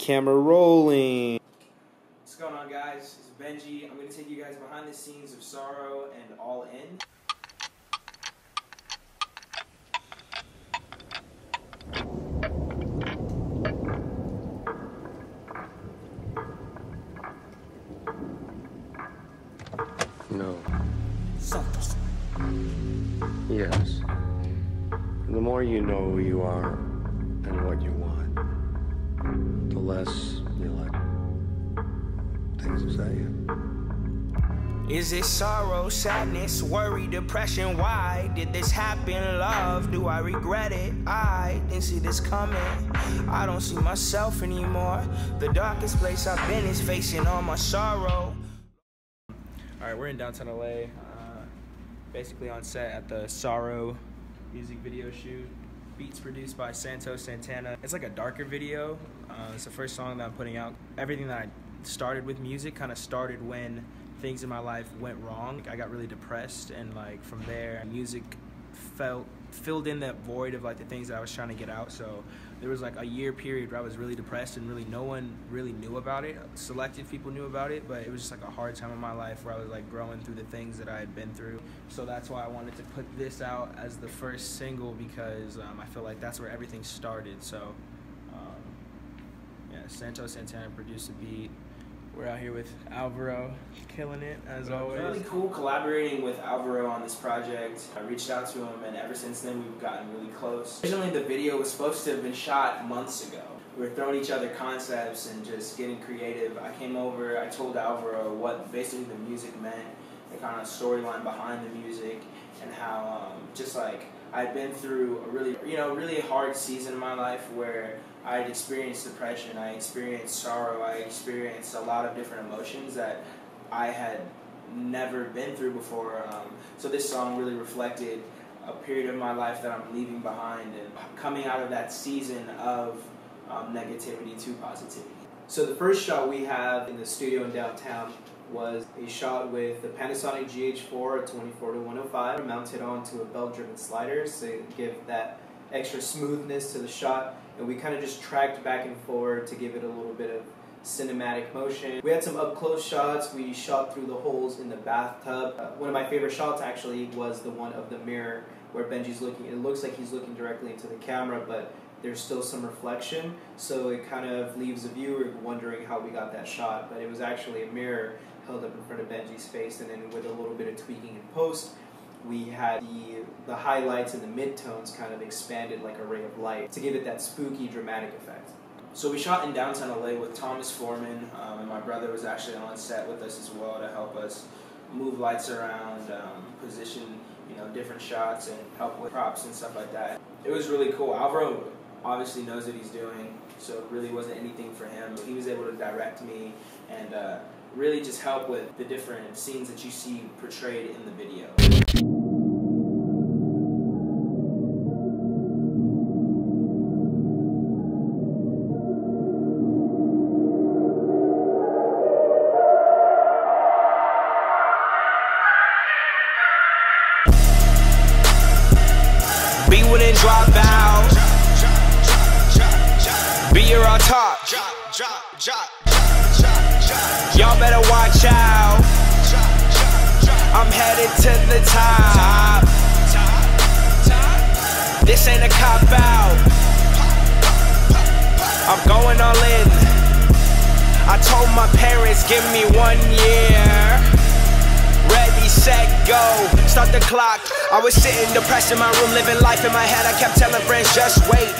Camera rolling. What's going on, guys? This is Benji. I'm going to take you guys behind the scenes of Sorrow and All In. No. Santos. Yes. The more you know who you are and what you want, the less you let things upset you. Is it sorrow, sadness, worry, depression? Why did this happen? Love, do I regret it? I didn't see this coming. I don't see myself anymore. The darkest place I've been is facing all my sorrow. Alright, we're in downtown LA, basically on set at the Sorrow music video shoot. Beats produced by Santos Santana. It's like a darker video. It's the first song that I'm putting out. Everything that I started with music kind of started when things in my life went wrong. I got really depressed, and like from there, music filled in that void of like the things that I was trying to get out. So there was like a year period where I was really depressed and really no one really knew about it. Selected people knew about it, but it was just like a hard time in my life where I was like growing through the things that I had been through. So that's why I wanted to put this out as the first single, because I feel like that's where everything started. So yeah, Santos Santana produced the beat. We're out here with Alvaro, killing it as always. Really cool collaborating with Alvaro on this project. I reached out to him, and ever since then we've gotten really close. Originally the video was supposed to have been shot months ago. We were throwing each other concepts and just getting creative. I came over, I told Alvaro what basically the music meant, the kind of storyline behind the music, and how just like I'd been through a really hard season in my life where I had experienced depression, I experienced sorrow, I experienced a lot of different emotions that I had never been through before. So this song really reflected a period of my life that I'm leaving behind and coming out of that season of negativity to positivity. So the first shot we have in the studio in downtown was a shot with the Panasonic GH4 at 24-105 mounted onto a belt-driven slider to give that extra smoothness to the shot, and we kind of just tracked back and forward to give it a little bit of cinematic motion. We had some up-close shots. We shot through the holes in the bathtub. One of my favorite shots actually was the one of the mirror where Benji's looking. It looks like he's looking directly into the camera, but there's still some reflection, so it kind of leaves the viewer wondering how we got that shot, but it was actually a mirror held up in front of Benji's face, and then with a little bit of tweaking in post, we had the highlights and the midtones kind of expanded like a ray of light to give it that spooky, dramatic effect. So we shot in downtown LA with Thomas Foreman, and my brother was actually on set with us as well to help us move lights around, position different shots, and help with props and stuff like that. It was really cool. Alvaro obviously knows what he's doing, so it really wasn't anything for him. He was able to direct me and really just help with the different scenes that you see portrayed in the video. Be wouldn't drop out. Be your on top. Y'all better watch out. I'm headed to the top. This ain't a cop out. I'm going all in. I told my parents, give me 1 year. Ready, set, go. Start the clock. I was sitting depressed in my room, living life in my head. I kept telling friends, just wait.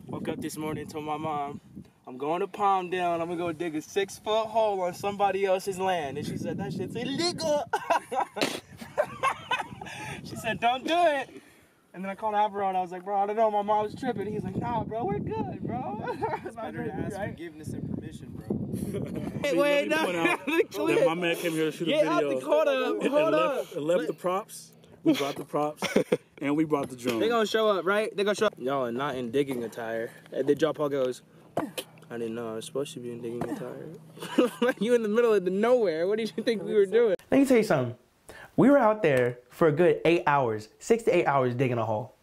Woke up this morning, told my mom, I'm going to Palmdale and I'm gonna go dig a 6-foot hole on somebody else's land. And she said, that shit's illegal. She said, don't do it. And then I called Alvaro and I was like, bro, I don't know, my mom was tripping. He's like, nah, bro, we're good, bro. It's better to ask forgiveness and permission, bro. Wait, no. That my man came here to shoot a video. Hold up. And left the props. We brought the props. And we brought the drone. They gonna show up, right? They gonna show up. Y'all are not in digging attire. And then John Paul goes, I didn't know I was supposed to be in digging attire. Like, you in the middle of the nowhere. What did you think we were doing? Let me tell you something. We were out there for a good 8 hours, 6 to 8 hours digging a hole.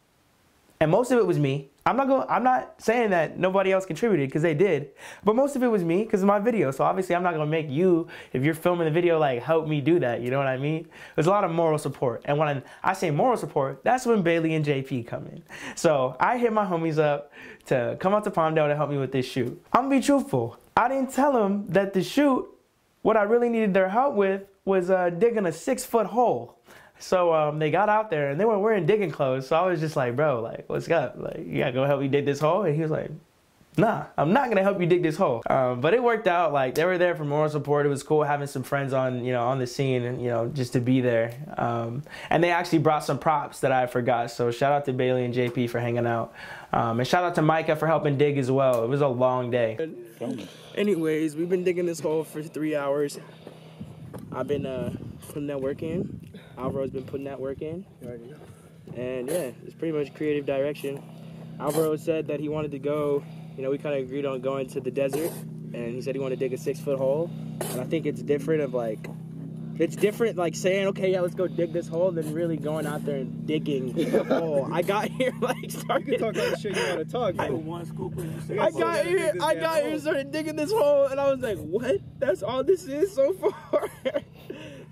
And most of it was me. I'm not saying that nobody else contributed, because they did, but most of it was me because of my video. So obviously I'm not gonna make you, if you're filming the video, like help me do that, you know what I mean? There's a lot of moral support. And when I say moral support, that's when Bailey and JP come in. So I hit my homies up to come out to Palmdale to help me with this shoot. I'm gonna be truthful. I didn't tell them that the shoot, what I really needed their help with was digging a 6-foot hole. So they got out there and they were wearing digging clothes. So I was just like, bro, like, what's up? Like, you gotta go help me dig this hole? And he was like, nah, I'm not gonna help you dig this hole. But it worked out. Like, they were there for moral support. It was cool having some friends on, you know, on the scene and, you know, just to be there. And they actually brought some props that I forgot. So shout out to Bailey and JP for hanging out. And shout out to Micah for helping dig as well. It was a long day. Anyways, we've been digging this hole for 3 hours. I've been putting that work in. Alvaro's been putting that work in. And yeah, it's pretty much creative direction. Alvaro said that he wanted to go, you know, we kind of agreed on going to the desert, and he said he wanted to dig a 6-foot hole. And I think it's different of like, it's different like saying, okay, yeah, let's go dig this hole, than really going out there and digging the hole. I got here like started. You can talk all the shit you want to talk. I got here, started digging this hole, and I was like, what? That's all this is so far?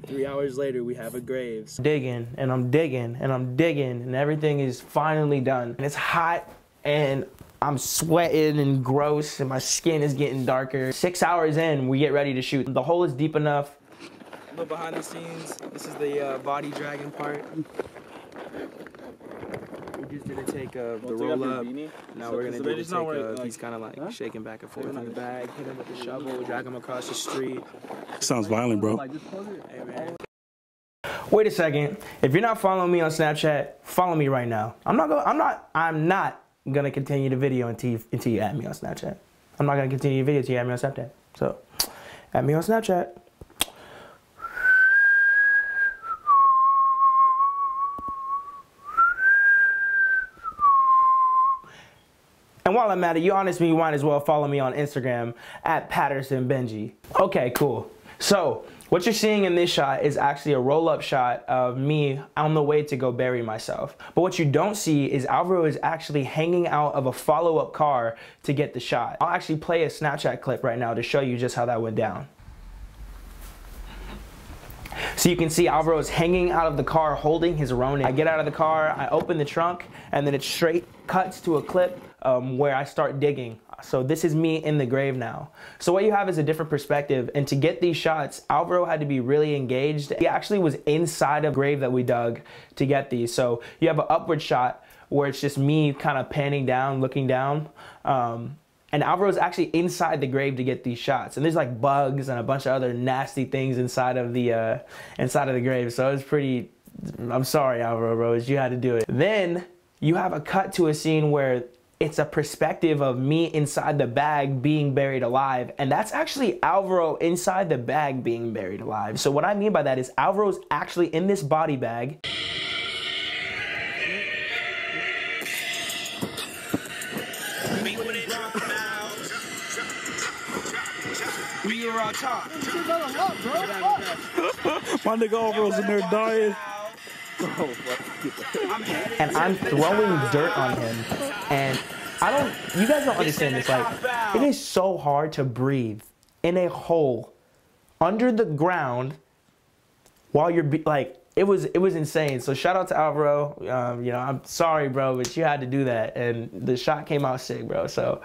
3 hours later, we have a grave. Digging, and I'm digging, and I'm digging, and everything is finally done. And it's hot, and I'm sweating and gross, and my skin is getting darker. 6 hours in, we get ready to shoot. The hole is deep enough. A little behind the scenes. This is the body dragging part. We just didn't take the roll up. Now we're gonna do the take. He's kind of like shaking back and forth in the bag. Hit him with the shovel. Drag him across the street. Sounds violent, bro. Hey, man. Wait a second. If you're not following me on Snapchat, follow me right now. I'm not gonna continue the video until you add me on Snapchat. I'm not gonna continue the video until you add me on Snapchat. So, add me on Snapchat. And while I'm at it, you honestly might as well follow me on Instagram at Patterson Benji. Okay, cool. So what you're seeing in this shot is actually a roll-up shot of me on the way to go bury myself. But what you don't see is Alvaro is actually hanging out of a follow-up car to get the shot. I'll actually play a Snapchat clip right now to show you just how that went down. So you can see Alvaro is hanging out of the car holding his Ronin. I get out of the car, I open the trunk, and then it straight cuts to a clip where I start digging. So this is me in the grave now. So what you have is a different perspective, and to get these shots, Alvaro had to be really engaged. He actually was inside of the grave that we dug to get these. So you have an upward shot where it's just me kind of panning down, looking down. And Alvaro's actually inside the grave to get these shots. And there's like bugs and a bunch of other nasty things inside of the grave. So it was pretty, I'm sorry, Alvaro, bro, you had to do it. Then you have a cut to a scene where it's a perspective of me inside the bag being buried alive. And that's actually Alvaro inside the bag being buried alive. So what I mean by that is Alvaro's actually in this body bag. We are on top. My nigga Alvaro's in there dying. And I'm throwing dirt on him, and you guys don't understand this, like, it is so hard to breathe in a hole under the ground while you're, like, it was insane. So shout out to Alvaro, you know, I'm sorry, bro, but you had to do that, and the shot came out sick, bro, so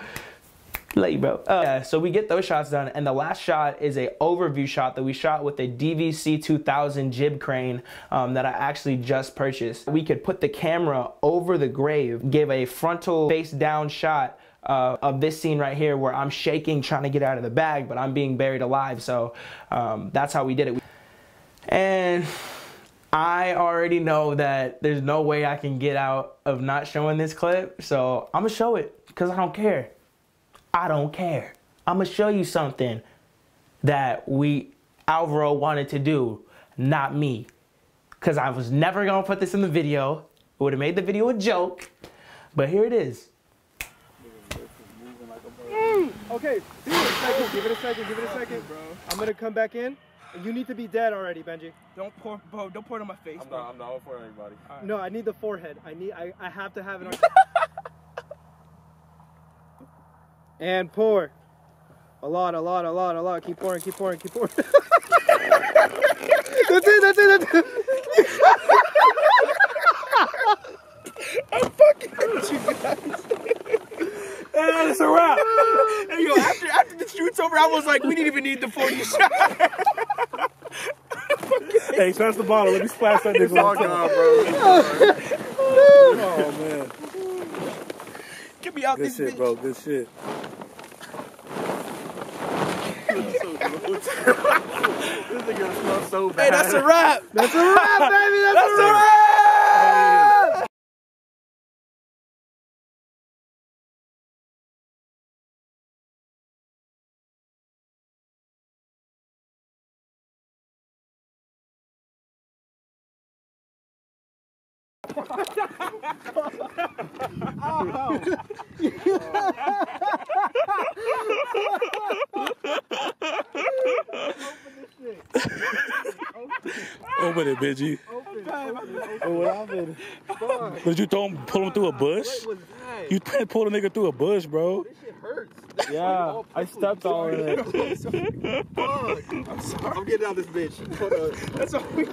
late, bro. Yeah, so we get those shots done, and the last shot is a overview shot that we shot with a DVC 2000 jib crane that I actually just purchased. We could put the camera over the grave, give a frontal face down shot of this scene right here where I'm shaking trying to get out of the bag, but I'm being buried alive. So that's how we did it. And I already know that there's no way I can get out of not showing this clip, so I'm gonna show it because I don't care. I don't care. I'm gonna show you something that Alvaro wanted to do, not me. Cause I was never gonna put this in the video. It would have made the video a joke, but here it is. Okay, give it a second, bro. I'm gonna come back in. You need to be dead already, Benji. Don't pour it on my face. I'm not for anybody. Right. No, I need the forehead. I have to have it on. And pour. A lot. Keep pouring. That's it. I'm fucking with you guys. Hey, it's a wrap. Hey, yo, after the shoot's over, I was like, we didn't even need the 40 shot. Hey, smash the bottle. Let me splash that nigga on top. bro. Oh, man. Get me out Good this shit, bitch. bro. Good shit. This nigga smells so bad. Hey, that's a wrap. That's a wrap, baby. That's a wrap. Open it, Benji. What happened? Did you pull him through a bush? You pulled a nigga through a bush, bro. This shit hurts. Yeah, I stepped on it. I'm sorry. I'm getting out of this bitch. That's all we